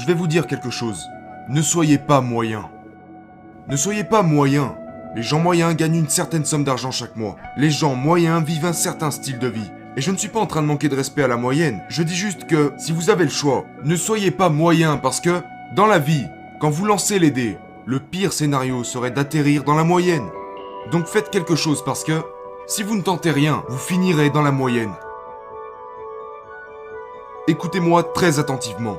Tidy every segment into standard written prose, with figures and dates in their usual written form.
je vais vous dire quelque chose. Ne soyez pas moyen. Ne soyez pas moyen. Les gens moyens gagnent une certaine somme d'argent chaque mois. Les gens moyens vivent un certain style de vie. Et je ne suis pas en train de manquer de respect à la moyenne. Je dis juste que, si vous avez le choix, ne soyez pas moyen parce que, dans la vie, quand vous lancez les dés, le pire scénario serait d'atterrir dans la moyenne. Donc faites quelque chose parce que, si vous ne tentez rien, vous finirez dans la moyenne. Écoutez-moi très attentivement.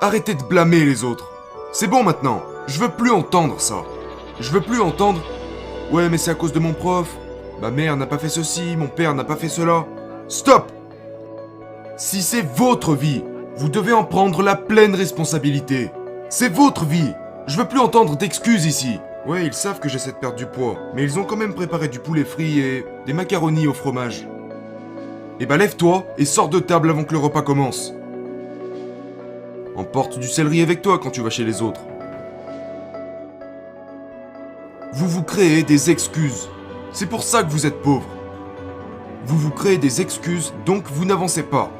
Arrêtez de blâmer les autres. C'est bon maintenant, je veux plus entendre ça. Je veux plus entendre « Ouais, mais c'est à cause de mon prof. Ma mère n'a pas fait ceci, mon père n'a pas fait cela. » Stop! Si c'est votre vie, vous devez en prendre la pleine responsabilité. C'est votre vie. Je veux plus entendre d'excuses ici. Ouais, ils savent que j'essaie de perdre du poids, mais ils ont quand même préparé du poulet frit et des macaronis au fromage. Eh ben lève-toi et sors de table avant que le repas commence. Emporte du céleri avec toi quand tu vas chez les autres. Vous vous créez des excuses. C'est pour ça que vous êtes pauvre. Vous vous créez des excuses, donc vous n'avancez pas.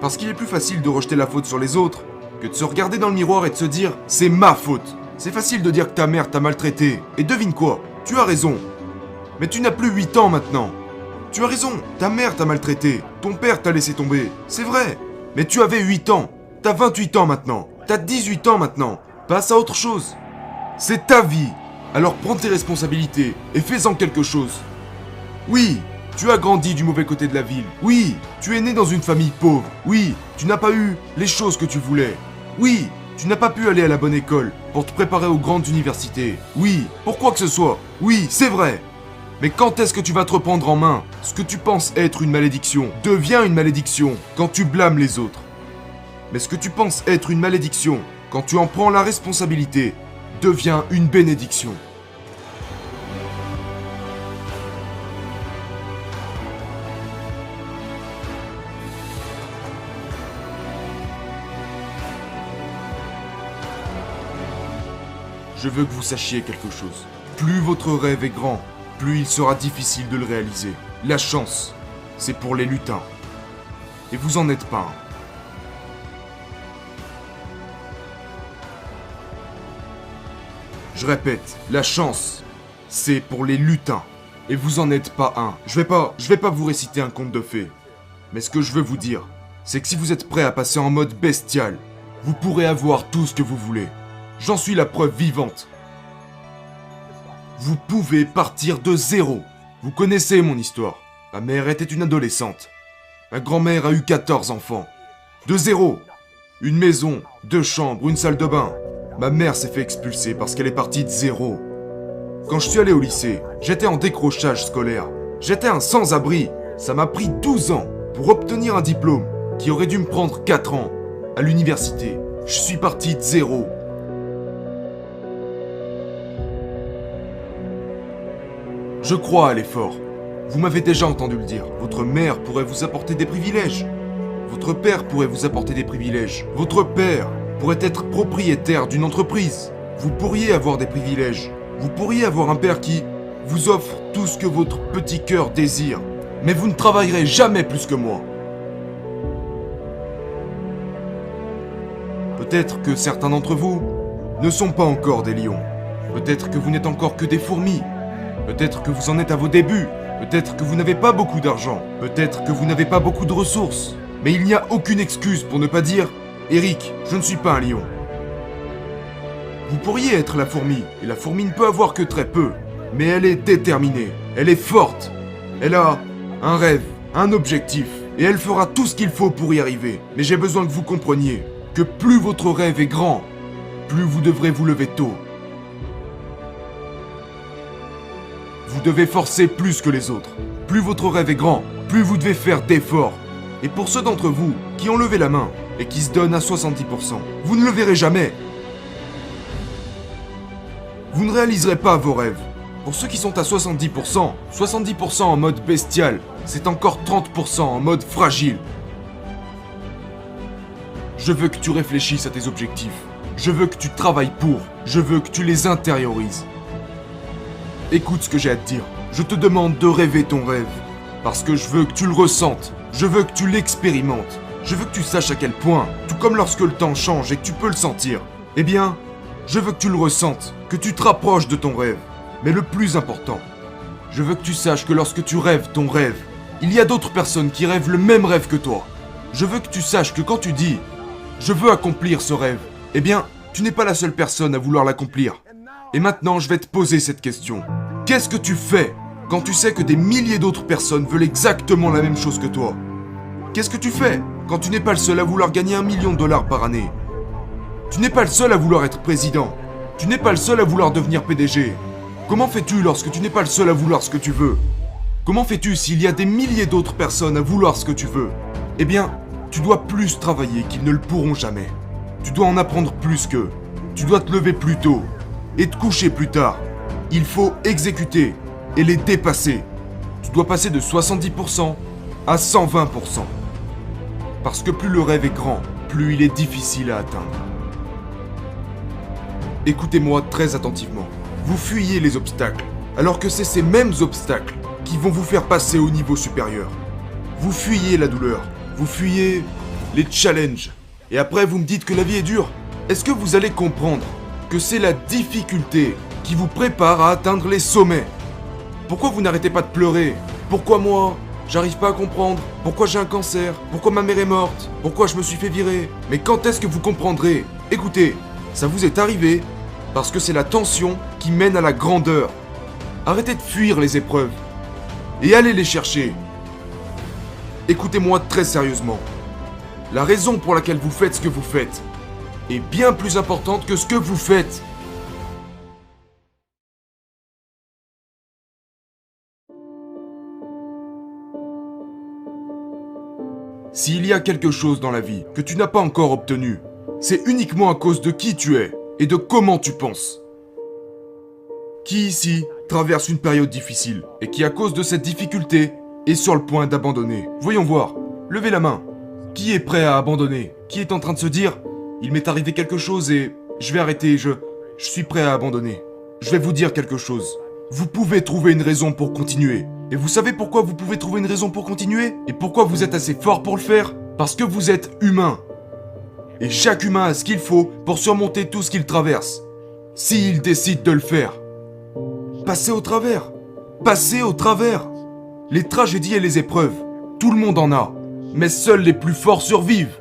Parce qu'il est plus facile de rejeter la faute sur les autres que de se regarder dans le miroir et de se dire « c'est ma faute ». C'est facile de dire que ta mère t'a maltraité. Et devine quoi? Tu as raison. Mais tu n'as plus 8 ans maintenant. Tu as raison, ta mère t'a maltraité. Ton père t'a laissé tomber. C'est vrai. Mais tu avais 8 ans. T'as 28 ans maintenant. T'as 18 ans maintenant. Passe à autre chose. C'est ta vie. Alors prends tes responsabilités et fais-en quelque chose. Oui, tu as grandi du mauvais côté de la ville. Oui, tu es né dans une famille pauvre. Oui, tu n'as pas eu les choses que tu voulais. Oui, tu n'as pas pu aller à la bonne école pour te préparer aux grandes universités. Oui, pour quoi que ce soit. Oui, c'est vrai. Mais quand est-ce que tu vas te reprendre en main? Ce que tu penses être une malédiction devient une malédiction quand tu blâmes les autres. Mais ce que tu penses être une malédiction quand tu en prends la responsabilité devient une bénédiction. Je veux que vous sachiez quelque chose. Plus votre rêve est grand, plus il sera difficile de le réaliser. La chance, c'est pour les lutins. Et vous en êtes pas un. Je répète, la chance, c'est pour les lutins. Et vous en êtes pas un. Je vais pas vous réciter un conte de fées. Mais ce que je veux vous dire, c'est que si vous êtes prêt à passer en mode bestial, vous pourrez avoir tout ce que vous voulez. J'en suis la preuve vivante. Vous pouvez partir de zéro. Vous connaissez mon histoire. Ma mère était une adolescente. Ma grand-mère a eu 14 enfants. De zéro. Une maison, 2 chambres, une salle de bain. Ma mère s'est fait expulser parce qu'elle est partie de zéro. Quand je suis allé au lycée, j'étais en décrochage scolaire. J'étais un sans-abri. Ça m'a pris 12 ans pour obtenir un diplôme qui aurait dû me prendre 4 ans. À l'université, je suis parti de zéro. Je crois à l'effort. Vous m'avez déjà entendu le dire. Votre mère pourrait vous apporter des privilèges. Votre père pourrait vous apporter des privilèges. Votre père pourrait être propriétaire d'une entreprise. Vous pourriez avoir des privilèges. Vous pourriez avoir un père qui vous offre tout ce que votre petit cœur désire. Mais vous ne travaillerez jamais plus que moi. Peut-être que certains d'entre vous ne sont pas encore des lions. Peut-être que vous n'êtes encore que des fourmis. Peut-être que vous en êtes à vos débuts. Peut-être que vous n'avez pas beaucoup d'argent. Peut-être que vous n'avez pas beaucoup de ressources. Mais il n'y a aucune excuse pour ne pas dire « Eric, je ne suis pas un lion ». Vous pourriez être la fourmi, et la fourmi ne peut avoir que très peu. Mais elle est déterminée, elle est forte. Elle a un rêve, un objectif, et elle fera tout ce qu'il faut pour y arriver. Mais j'ai besoin que vous compreniez que plus votre rêve est grand, plus vous devrez vous lever tôt. Vous devez forcer plus que les autres. Plus votre rêve est grand, plus vous devez faire d'efforts. Et pour ceux d'entre vous qui ont levé la main et qui se donnent à 70%, vous ne le verrez jamais. Vous ne réaliserez pas vos rêves. Pour ceux qui sont à 70%, 70% en mode bestial, c'est encore 30% en mode fragile. Je veux que tu réfléchisses à tes objectifs. Je veux que tu travailles pour. Je veux que tu les intériorises. Écoute ce que j'ai à te dire. Je te demande de rêver ton rêve. Parce que je veux que tu le ressentes. Je veux que tu l'expérimentes. Je veux que tu saches à quel point, tout comme lorsque le temps change et que tu peux le sentir, eh bien, je veux que tu le ressentes, que tu te rapproches de ton rêve. Mais le plus important, je veux que tu saches que lorsque tu rêves ton rêve, il y a d'autres personnes qui rêvent le même rêve que toi. Je veux que tu saches que quand tu dis « je veux accomplir ce rêve », eh bien, tu n'es pas la seule personne à vouloir l'accomplir. Et maintenant, je vais te poser cette question. Qu'est-ce que tu fais quand tu sais que des milliers d'autres personnes veulent exactement la même chose que toi? Qu'est-ce que tu fais quand tu n'es pas le seul à vouloir gagner $1 million par année? Tu n'es pas le seul à vouloir être président. Tu n'es pas le seul à vouloir devenir PDG. Comment fais-tu lorsque tu n'es pas le seul à vouloir ce que tu veux? Comment fais-tu s'il y a des milliers d'autres personnes à vouloir ce que tu veux? Eh bien, tu dois plus travailler qu'ils ne le pourront jamais. Tu dois en apprendre plus qu'eux. Tu dois te lever plus tôt et te coucher plus tard. Il faut exécuter et les dépasser. Tu dois passer de 70% à 120%. Parce que plus le rêve est grand, plus il est difficile à atteindre. Écoutez-moi très attentivement. Vous fuyez les obstacles, alors que c'est ces mêmes obstacles qui vont vous faire passer au niveau supérieur. Vous fuyez la douleur, vous fuyez les challenges. Et après vous me dites que la vie est dure. Est-ce que vous allez comprendre que c'est la difficulté qui vous prépare à atteindre les sommets? Pourquoi vous n'arrêtez pas de pleurer? Pourquoi moi? J'arrive pas à comprendre. Pourquoi j'ai un cancer? Pourquoi ma mère est morte? Pourquoi je me suis fait virer? Mais quand est-ce que vous comprendrez? Écoutez, ça vous est arrivé parce que c'est la tension qui mène à la grandeur. Arrêtez de fuir les épreuves et allez les chercher. Écoutez-moi très sérieusement. La raison pour laquelle vous faites ce que vous faites est bien plus importante que ce que vous faites. S'il y a quelque chose dans la vie que tu n'as pas encore obtenu, c'est uniquement à cause de qui tu es et de comment tu penses. Qui ici traverse une période difficile et qui, à cause de cette difficulté, est sur le point d'abandonner? Voyons voir. Levez la main. Qui est prêt à abandonner? Qui est en train de se dire « Il m'est arrivé quelque chose et je vais arrêter, je suis prêt à abandonner ». Je vais vous dire quelque chose. Vous pouvez trouver une raison pour continuer. Et vous savez pourquoi vous pouvez trouver une raison pour continuer? Et pourquoi vous êtes assez fort pour le faire? Parce que vous êtes humain. Et chaque humain a ce qu'il faut pour surmonter tout ce qu'il traverse. S'il décide de le faire. Passez au travers. Passez au travers. Les tragédies et les épreuves, tout le monde en a. Mais seuls les plus forts survivent.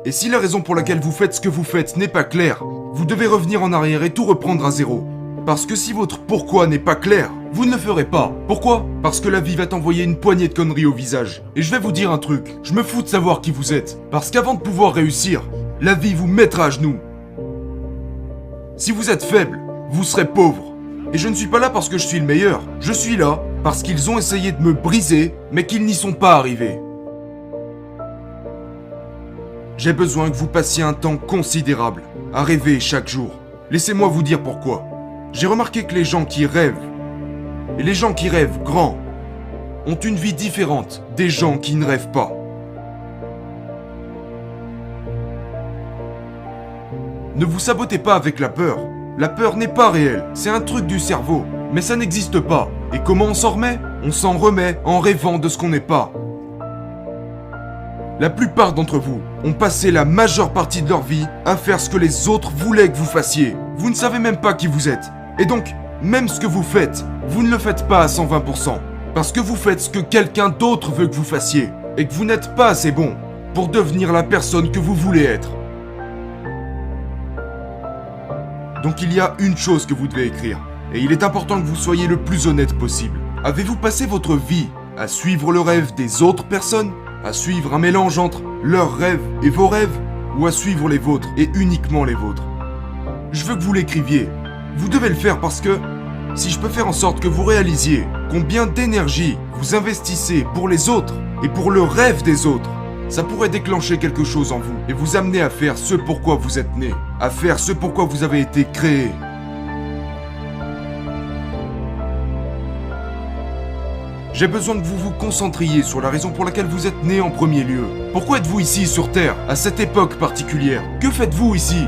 Et si la raison pour laquelle vous faites ce que vous faites n'est pas claire, vous devez revenir en arrière et tout reprendre à zéro. Parce que si votre pourquoi n'est pas clair, vous ne le ferez pas. Pourquoi? Parce que la vie va t'envoyer une poignée de conneries au visage. Et je vais vous dire un truc, je me fous de savoir qui vous êtes. Parce qu'avant de pouvoir réussir, la vie vous mettra à genoux. Si vous êtes faible, vous serez pauvre. Et je ne suis pas là parce que je suis le meilleur. Je suis là parce qu'ils ont essayé de me briser, mais qu'ils n'y sont pas arrivés. J'ai besoin que vous passiez un temps considérable à rêver chaque jour. Laissez-moi vous dire pourquoi. J'ai remarqué que les gens qui rêvent, et les gens qui rêvent grand, ont une vie différente des gens qui ne rêvent pas. Ne vous sabotez pas avec la peur. La peur n'est pas réelle, c'est un truc du cerveau. Mais ça n'existe pas. Et comment on s'en remet? On s'en remet en rêvant de ce qu'on n'est pas. La plupart d'entre vous ont passé la majeure partie de leur vie à faire ce que les autres voulaient que vous fassiez. Vous ne savez même pas qui vous êtes. Et donc, même ce que vous faites, vous ne le faites pas à 120%. Parce que vous faites ce que quelqu'un d'autre veut que vous fassiez. Et que vous n'êtes pas assez bon pour devenir la personne que vous voulez être. Donc il y a une chose que vous devez écrire. Et il est important que vous soyez le plus honnête possible. Avez-vous passé votre vie à suivre le rêve des autres personnes? À suivre un mélange entre leurs rêves et vos rêves? Ou à suivre les vôtres et uniquement les vôtres? Je veux que vous l'écriviez. Vous devez le faire parce que si je peux faire en sorte que vous réalisiez combien d'énergie vous investissez pour les autres et pour le rêve des autres, ça pourrait déclencher quelque chose en vous et vous amener à faire ce pourquoi vous êtes né, à faire ce pourquoi vous avez été créé. J'ai besoin que vous vous concentriez sur la raison pour laquelle vous êtes né en premier lieu. Pourquoi êtes-vous ici sur Terre, à cette époque particulière? Que faites-vous ici?